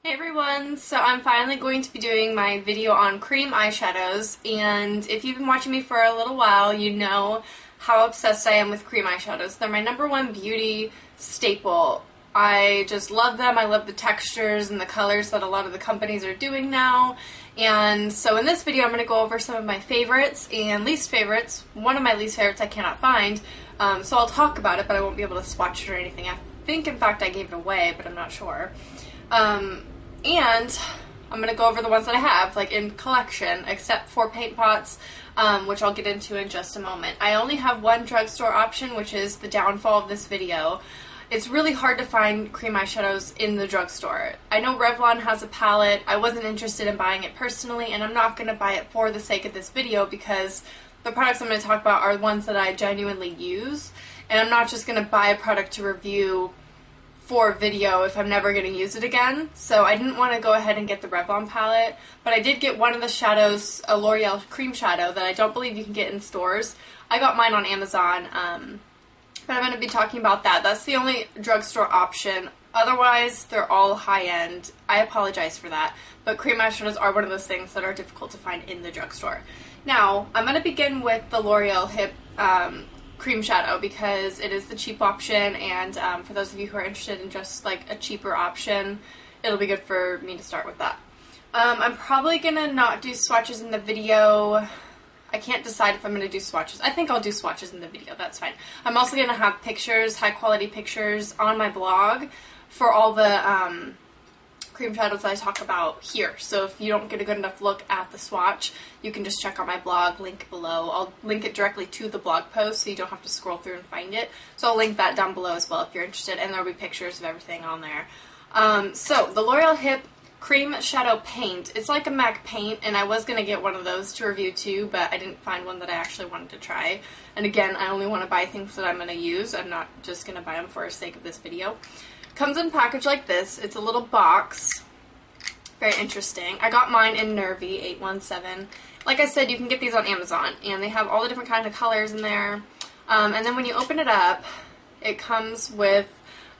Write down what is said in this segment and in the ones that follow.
Hey everyone, so I'm finally going to be doing my video on cream eyeshadows, and if you've been watching me for a little while, you know how obsessed I am with cream eyeshadows. They're my #1 beauty staple. I just love them. I love the textures and the colors that a lot of the companies are doing now. And so in this video I'm going to go over some of my favorites and least favorites. One of my least favorites I cannot find, so I'll talk about it, but I won't be able to swatch it or anything. I think in fact I gave it away, but I'm not sure. And I'm going to go over the ones that I have, like in collection, except for paint pots, which I'll get into in just a moment. I only have one drugstore option, which is the downfall of this video. It's really hard to find cream eyeshadows in the drugstore. I know Revlon has a palette. I wasn't interested in buying it personally, and I'm not going to buy it for the sake of this video because the products I'm going to talk about are ones that I genuinely use, and I'm not just going to buy a product to review for video if I'm never going to use it again. So I didn't want to go ahead and get the Revlon palette, but I did get one of the shadows, a L'Oreal cream shadow that I don't believe you can get in stores. I got mine on Amazon, but I'm going to be talking about that. That's the only drugstore option. Otherwise, they're all high-end. I apologize for that, but cream eyeshadows are one of those things that are difficult to find in the drugstore. Now, I'm going to begin with the L'Oreal Hip cream shadow because it is the cheap option, and for those of you who are interested in just like a cheaper option, it'll be good for me to start with that. I'm probably gonna not do swatches in the video. I can't decide if I'm gonna do swatches. I think I'll do swatches in the video, that's fine. I'm also gonna have pictures, high quality pictures on my blog for all the cream shadows that I talk about here. So if you don't get a good enough look at the swatch, you can just check out my blog, link below. I'll link it directly to the blog post so you don't have to scroll through and find it. So I'll link that down below as well if you're interested, and there'll be pictures of everything on there. So the L'Oreal Hip Cream Shadow Paint. It's like a MAC paint, and I was going to get one of those to review too, but I didn't find one that I actually wanted to try. And again, I only want to buy things that I'm going to use. I'm not just going to buy them for the sake of this video. Comes in a package like this. It's a little box. Very interesting. I got mine in Nervy 817. Like I said, you can get these on Amazon, and they have all the different kind of colors in there. And then when you open it up, it comes with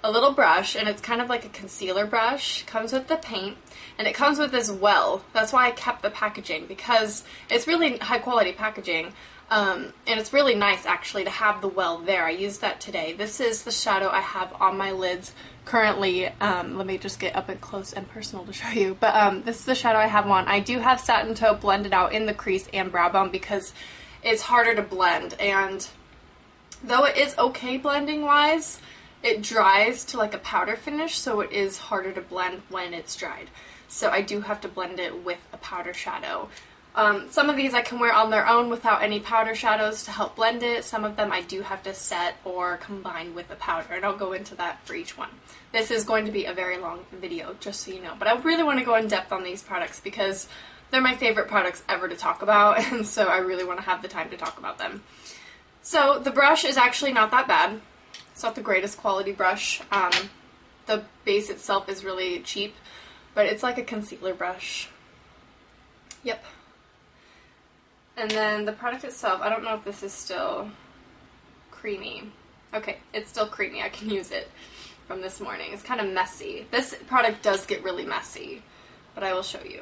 a little brush, and it's kind of like a concealer brush. It comes with the paint, and it comes with this well. That's why I kept the packaging, because it's really high quality packaging. And it's really nice actually to have the well there. I used that today. This is the shadow I have on my lids currently. Let me just get up and close and personal to show you. But this is the shadow I have on. I do have Satin Taupe blended out in the crease and brow bone because it's harder to blend. And though it is okay blending wise, it dries to like a powder finish, so it is harder to blend when it's dried. So I do have to blend it with a powder shadow. Some of these I can wear on their own without any powder shadows to help blend it. Some of them I do have to set or combine with a powder, and I'll go into that for each one. This is going to be a very long video, just so you know. But I really want to go in depth on these products because they're my favorite products ever to talk about, and so I really want to have the time to talk about them. So the brush is actually not that bad. It's not the greatest quality brush. The base itself is really cheap, but it's like a concealer brush. Yep. And then the product itself, I don't know if this is still creamy. Okay, it's still creamy. I can use it from this morning. It's kind of messy. This product does get really messy, but I will show you.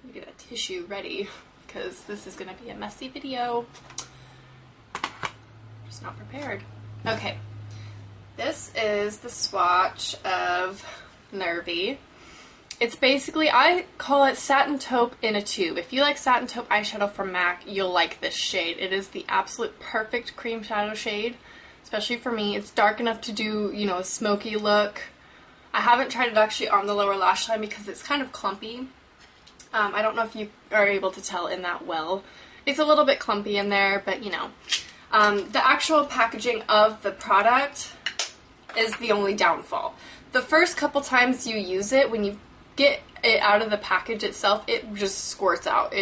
Let me get a tissue ready because this is going to be a messy video. Just not prepared. Okay, this is the swatch of Nervy. It's basically, I call it Satin Taupe in a tube. If you like Satin Taupe eyeshadow from MAC, you'll like this shade. It is the absolute perfect cream shadow shade, especially for me. It's dark enough to do, you know, a smoky look. I haven't tried it actually on the lower lash line because it's kind of clumpy. I don't know if you are able to tell in that well. It's a little bit clumpy in there, but you know. The actual packaging of the product is the only downfall. The first couple times you use it, when you get it out of the package itself, it just squirts out.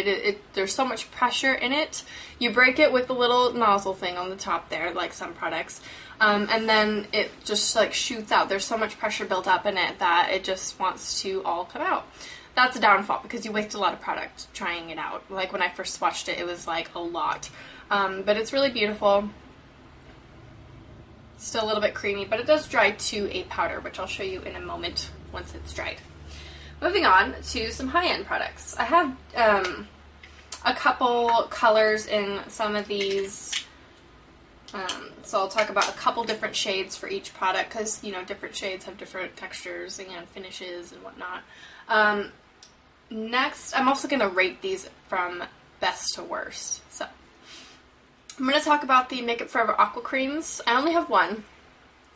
There's so much pressure in it. You break it with the little nozzle thing on the top there, like some products, and then it just like shoots out. There's so much pressure built up in it that it just wants to all come out. That's a downfall because you waste a lot of product trying it out. Like when I first swatched it, it was like a lot. But it's really beautiful. Still a little bit creamy, but it does dry to a powder, which I'll show you in a moment once it's dried. Moving on to some high-end products. I have a couple colors in some of these, so I'll talk about a couple different shades for each product because, you know, different shades have different textures and finishes and whatnot. Next, I'm also going to rate these from best to worst. So, I'm going to talk about the Makeup Forever Aqua Creams. I only have one.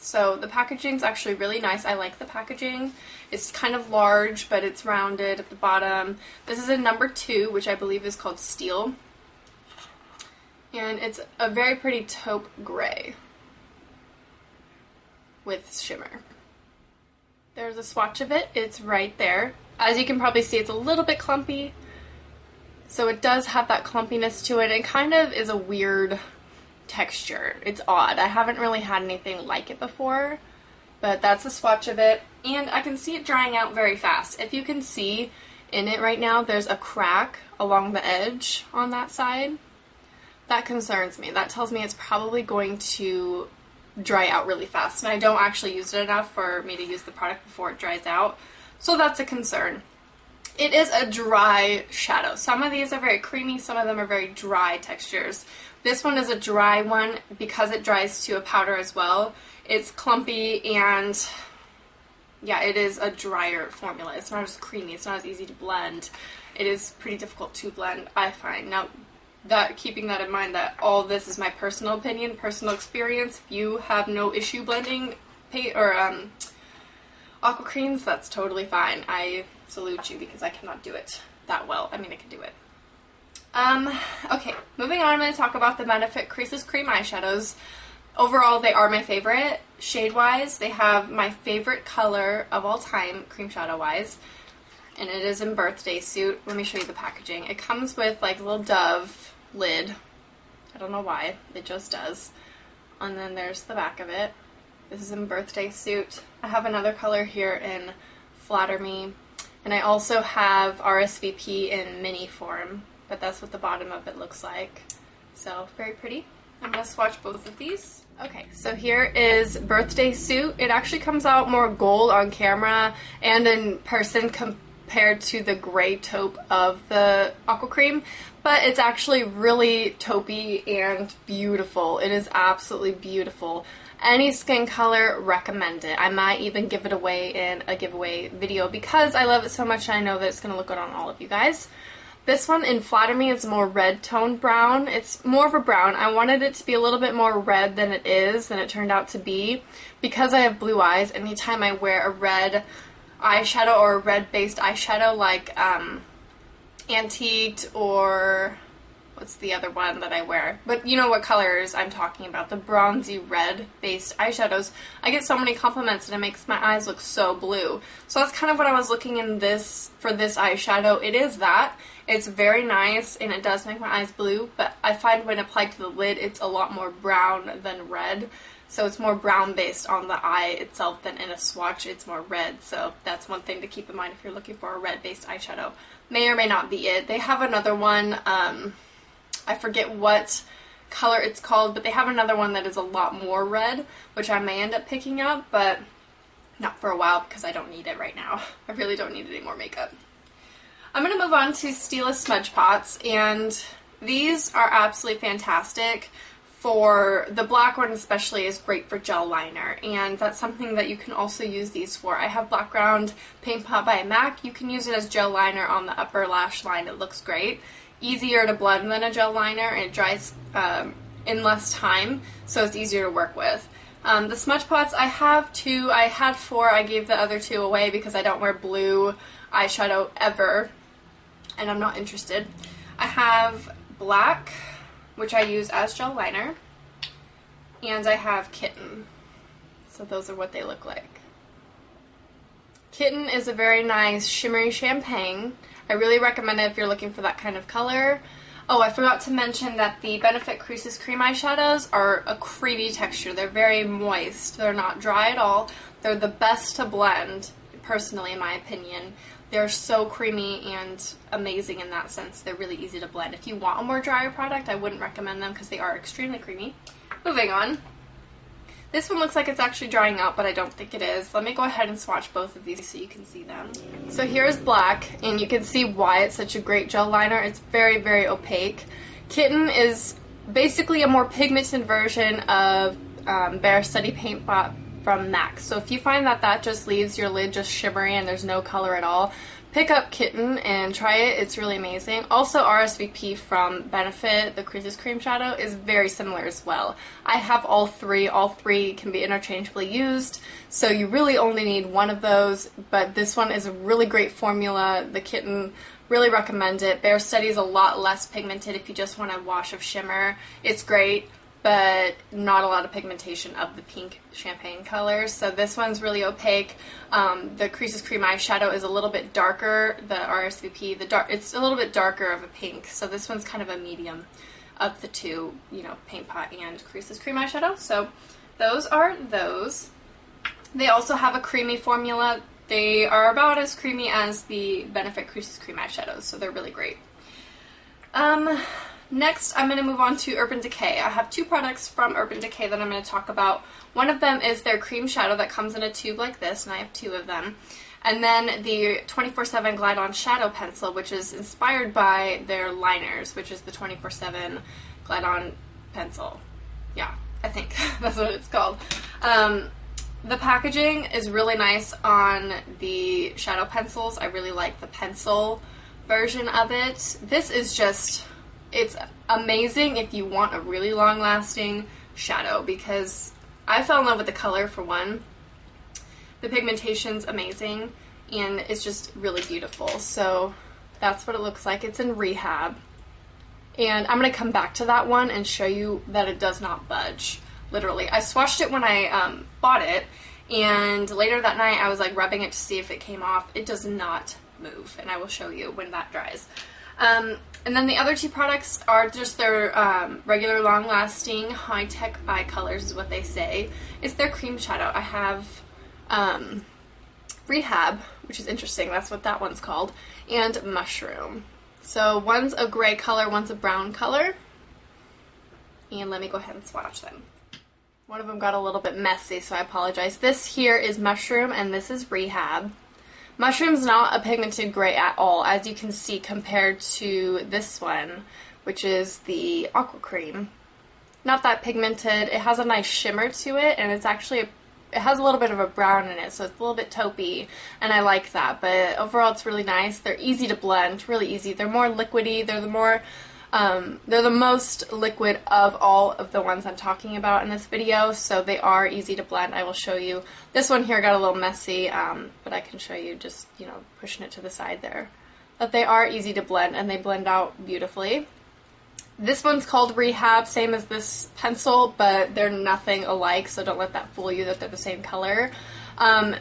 So the packaging's actually really nice. I like the packaging. It's kind of large, but it's rounded at the bottom. This is a number 2, which I believe is called Steel. And it's a very pretty taupe gray with shimmer. There's a swatch of it. It's right there. As you can probably see, it's a little bit clumpy. So it does have that clumpiness to it. It kind of is a weird texture. It's odd. I haven't really had anything like it before, but that's a swatch of it. And I can see it drying out very fast. If you can see in it right now, there's a crack along the edge on that side. That concerns me. That tells me it's probably going to dry out really fast. And I don't actually use it enough for me to use the product before it dries out. So that's a concern. It is a dry shadow. Some of these are very creamy, some of them are very dry textures. This one is a dry one because it dries to a powder as well. It's clumpy and yeah, it is a drier formula. It's not as creamy, it's not as easy to blend. It is pretty difficult to blend, I find. Now, keeping that in mind that all this is my personal opinion, personal experience. If you have no issue blending paint or aqua creams, that's totally fine. I salute you because I cannot do it that well. I mean, I can do it. Okay, moving on, I'm going to talk about the Benefit Creaseless Cream Eyeshadows. Overall, they are my favorite. Shade-wise, they have my favorite color of all time, cream shadow-wise, and it is in Birthday Suit. Let me show you the packaging. It comes with, like, a little dove lid. I don't know why. It just does. And then there's the back of it. This is in Birthday Suit. I have another color here in Flatter Me. And I also have RSVP in mini form, but that's what the bottom of it looks like. So, very pretty. I'm going to swatch both of these. Okay, so here is Birthday Suit. It actually comes out more gold on camera and in person compared to the gray taupe of the Aqua Cream, but it's actually really taupey and beautiful. It is absolutely beautiful. Any skin color, recommend it. I might even give it away in a giveaway video because I love it so much and I know that it's going to look good on all of you guys. This one in Flatter Me is more red toned brown. It's more of a brown. I wanted it to be a little bit more red than it is, than it turned out to be. Because I have blue eyes, anytime I wear a red eyeshadow or a red based eyeshadow like Antiqued or what's the other one that I wear? But you know what colors I'm talking about, the bronzy red based eyeshadows. I get so many compliments and it makes my eyes look so blue. So that's kind of what I was looking in this for this eyeshadow. It is that. It's very nice and it does make my eyes blue, but I find when applied to the lid it's a lot more brown than red. So it's more brown based on the eye itself than in a swatch it's more red. So that's one thing to keep in mind if you're looking for a red based eyeshadow. May or may not be it. They have another one, I forget what color it's called, but they have another one that is a lot more red, which I may end up picking up, but not for a while because I don't need it right now. I really don't need any more makeup. I'm going to move on to Stila Smudge Pots, and these are absolutely fantastic. For the black one especially is great for gel liner, and that's something that you can also use these for. I have Black Ground Paint Pot by MAC. You can use it as gel liner on the upper lash line. It looks great. Easier to blend than a gel liner, and it dries in less time, so it's easier to work with. The smudge pots, I have 2. I had 4. I gave the other 2 away because I don't wear blue eyeshadow ever, and I'm not interested. I have black, which I use as gel liner, and I have Kitten. So those are what they look like. Kitten is a very nice shimmery champagne. I really recommend it if you're looking for that kind of color. Oh, I forgot to mention that the Benefit Creaseless Cream eyeshadows are a creamy texture. They're very moist. They're not dry at all. They're the best to blend, personally, in my opinion. They're so creamy and amazing in that sense. They're really easy to blend. If you want a more drier product, I wouldn't recommend them because they are extremely creamy. Moving on. This one looks like it's actually drying out, but I don't think it is. Let me go ahead and swatch both of these so you can see them. So here's black, and you can see why it's such a great gel liner. It's very, very opaque. Kitten is basically a more pigmented version of Bare Study Paint Pot from MAC. So if you find that that just leaves your lid just shimmery and there's no color at all, pick up Kitten and try it. It's really amazing. Also, RSVP from Benefit, the Creases Cream Shadow, is very similar as well. I have all three. All three can be interchangeably used, so you really only need one of those, but this one is a really great formula. The Kitten, really recommend it. Bare Study is a lot less pigmented if you just want a wash of shimmer. It's great, but not a lot of pigmentation of the pink champagne colors. So this one's really opaque. The Creases Cream Eyeshadow is a little bit darker. The RSVP, it's a little bit darker of a pink. So this one's kind of a medium of the two, you know, Paint Pot and Creases Cream Eyeshadow. So those are those. They also have a creamy formula. They are about as creamy as the Benefit Creases Cream Eyeshadows, so they're really great. Next, I'm going to move on to Urban Decay. I have two products from Urban Decay that I'm going to talk about. One of them is their cream shadow that comes in a tube like this, and I have two of them. And then the 24/7 Glide On Shadow Pencil, which is inspired by their liners, which is the 24/7 Glide On Pencil. Yeah, I think that's what it's called. The packaging is really nice on the shadow pencils. I really like the pencil version of it. This is just... it's amazing if you want a really long-lasting shadow, because I fell in love with the color for one. The pigmentation's amazing, and it's just really beautiful. So that's what it looks like. It's in Rehab. And I'm going to come back to that one and show you that it does not budge. Literally. I swatched it when I bought it, and later that night I was like rubbing it to see if it came off. It does not move, and I will show you when that dries. And then the other two products are just their regular long-lasting high-tech eye colors is what they say. It's their cream shadow. I have Rehab, which is interesting. That's what that one's called, and Mushroom. So one's a gray color, one's a brown color. And let me go ahead and swatch them. One of them got a little bit messy, so I apologize. This here is Mushroom, and this is Rehab. Mushroom's not a pigmented gray at all, as you can see, compared to this one, which is the Aqua Cream. Not that pigmented. It has a nice shimmer to it, and it's actually, it has a little bit of a brown in it, so it's a little bit taupey, and I like that. But overall, it's really nice. They're easy to blend, really easy. They're more liquidy. They're the most liquid of all of the ones I'm talking about in this video, so they are easy to blend. I will show you. This one here got a little messy, but I can show you just, you know, pushing it to the side there. But they are easy to blend, and they blend out beautifully. This one's called Rehab, same as this pencil, but they're nothing alike, so don't let that fool you that they're the same color.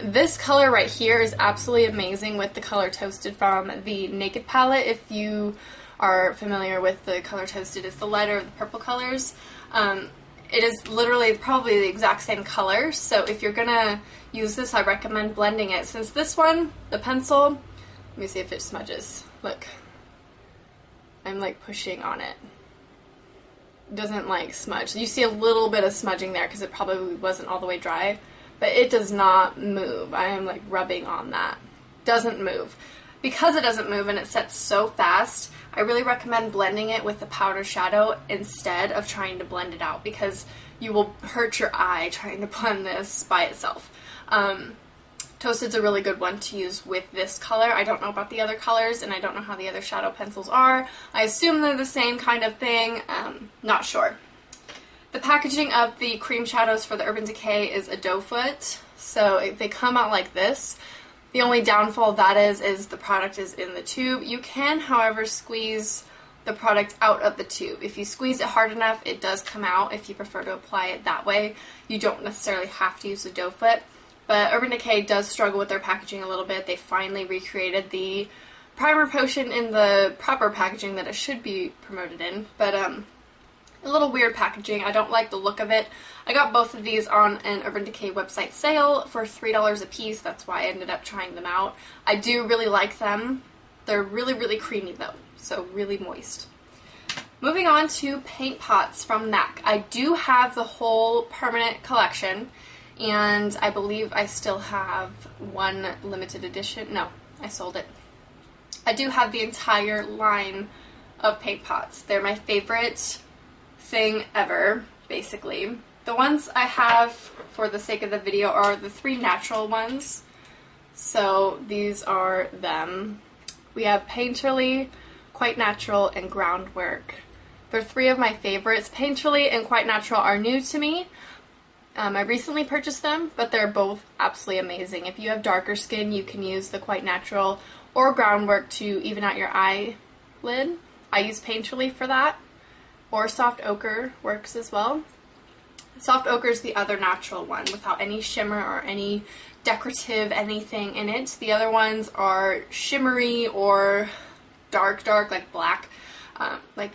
This color right here is absolutely amazing with the color Toasted from the Naked palette. If you are familiar with the color Toasted, it's the lighter of the purple colors. It is literally probably the exact same color, so if you're gonna use this, I recommend blending it. Since this one, the pencil, let me see if it smudges. Look, I'm like pushing on it. It doesn't like smudge. You see a little bit of smudging there because it probably wasn't all the way dry, but it does not move. I am like rubbing on that. Doesn't move. Because it doesn't move and it sets so fast, I really recommend blending it with the powder shadow instead of trying to blend it out, because you will hurt your eye trying to blend this by itself. Toasted's a really good one to use with this color. I don't know about the other colors, and I don't know how the other shadow pencils are. I assume they're the same kind of thing. Not sure. The packaging of the cream shadows for the Urban Decay is a doe foot, so they come out like this. The only downfall of that is the product is in the tube. You can, however, squeeze the product out of the tube. If you squeeze it hard enough, it does come out. If you prefer to apply it that way, you don't necessarily have to use the doe foot. But Urban Decay does struggle with their packaging a little bit. They finally recreated the primer potion in the proper packaging that it should be promoted in. But a little weird packaging. I don't like the look of it. I got both of these on an Urban Decay website sale for $3 a piece. That's why I ended up trying them out. I do really like them. They're really, really creamy though, so really moist. Moving on to paint pots from MAC. I do have the whole permanent collection, and I believe I still have one limited edition. No, I sold it. I do have the entire line of paint pots. They're my favorite thing ever, basically. The ones I have for the sake of the video are the 3 natural ones. So these are them. We have Painterly, Quite Natural, and Groundwork. They're 3 of my favorites. Painterly and Quite Natural are new to me. I recently purchased them, but they're both absolutely amazing. If you have darker skin, you can use the Quite Natural or Groundwork to even out your eyelid. I use Painterly for that, or Soft Ochre works as well. Soft Ochre is the other natural one without any shimmer or any decorative anything in it. The other ones are shimmery or dark like black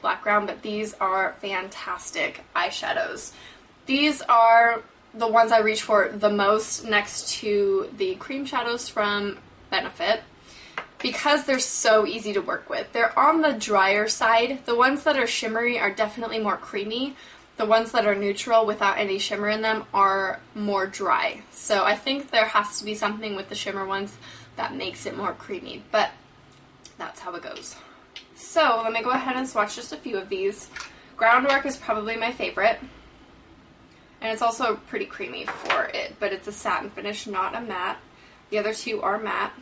background, but these are fantastic eyeshadows. These are the ones I reach for the most next to the cream shadows from Benefit because they're so easy to work with. They're on the drier side. The ones that are shimmery are definitely more creamy. The ones that are neutral without any shimmer in them are more dry. So I think there has to be something with the shimmer ones that makes it more creamy, but that's how it goes. So let me go ahead and swatch just a few of these. Groundwork is probably my favorite, and it's also pretty creamy for it, but it's a satin finish, not a matte. The other 2 are matte,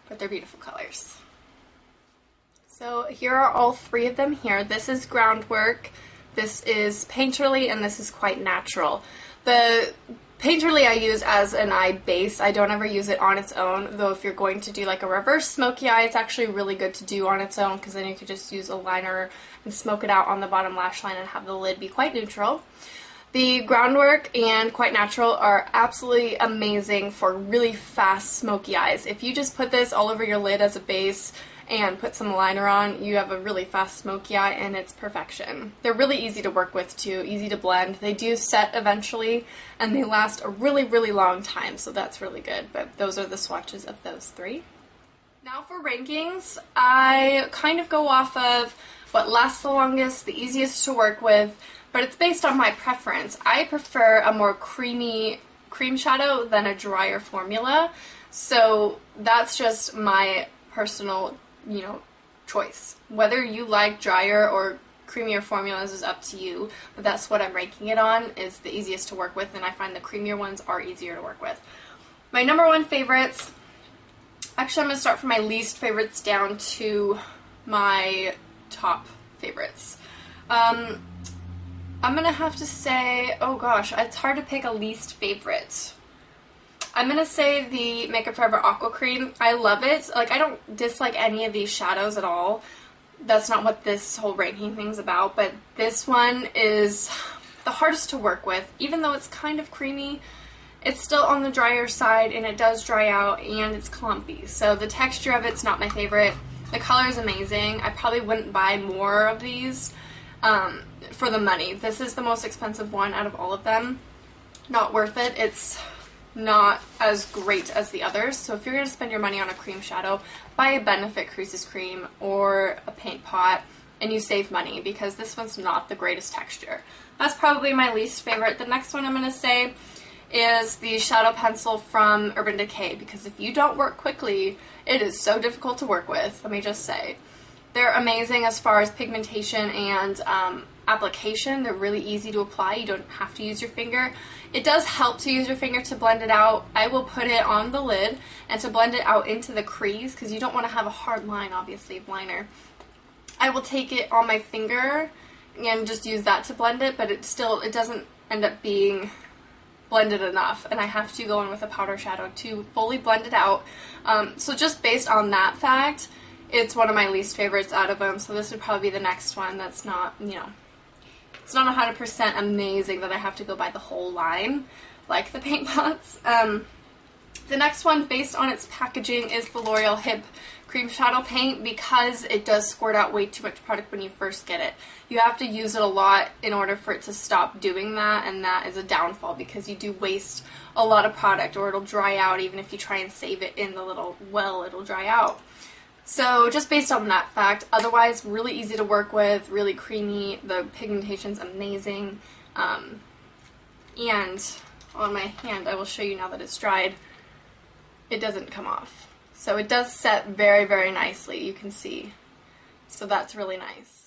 but they're beautiful colors. So here are all 3 of them here. This is Groundwork, this is Painterly, and this is Quite Natural. The Painterly I use as an eye base. I don't ever use it on its own, though if you're going to do like a reverse smoky eye, it's actually really good to do on its own because then you could just use a liner and smoke it out on the bottom lash line and have the lid be quite neutral. The Groundwork and Quite Natural are absolutely amazing for really fast smoky eyes. If you just put this all over your lid as a base and put some liner on, you have a really fast smoky eye and it's perfection. They're really easy to work with too, easy to blend. They do set eventually and they last a really long time, so that's really good. But those are the swatches of those 3. Now for rankings, I kind of go off of what lasts the longest, the easiest to work with, but it's based on my preference. I prefer a more creamy cream shadow than a drier formula, so that's just my personal choice. Whether you like drier or creamier formulas is up to you, but that's what I'm ranking it on, is the easiest to work with, and I find the creamier ones are easier to work with. My number 1 favorites, actually I'm going to start from my least favorites down to my top favorites. I'm going to have to say, oh gosh, it's hard to pick a least favorite. I'm going to say the Makeup Forever Aqua Cream. I love it. Like, I don't dislike any of these shadows at all. That's not what this whole ranking thing's about, but this one is the hardest to work with. Even though it's kind of creamy, it's still on the drier side, and it does dry out, and it's clumpy. So the texture of it's not my favorite. The color is amazing. I probably wouldn't buy more of these for the money. This is the most expensive one out of all of them. Not worth it. It's not as great as the others. So if you're going to spend your money on a cream shadow, buy a Benefit Creases Cream or a paint pot, and you save money because this one's not the greatest texture. That's probably my least favorite. The next one I'm going to say is the shadow pencil from Urban Decay, because if you don't work quickly, it is so difficult to work with, let me just say. They're amazing as far as pigmentation and application. They're really easy to apply. You don't have to use your finger. It does help to use your finger to blend it out. I will put it on the lid and to blend it out into the crease, because you don't want to have a hard line, obviously, of liner. I will take it on my finger and just use that to blend it, but it doesn't end up being blended enough, and I have to go in with a powder shadow to fully blend it out. So just based on that fact, it's one of my least favorites out of them, so this would probably be the next one that's not, it's not 100% amazing that I have to go buy the whole line, like the paint pots. The next one, based on its packaging, is the L'Oreal Hip Cream Shadow Paint, because it does squirt out way too much product when you first get it. You have to use it a lot in order for it to stop doing that, and that is a downfall because you do waste a lot of product, or it'll dry out. Even if you try and save it in the little well, it'll dry out. So just based on that fact, otherwise really easy to work with, really creamy, the pigmentation's amazing, and on my hand, I will show you now that it's dried, it doesn't come off. So it does set very, very nicely, you can see. So that's really nice.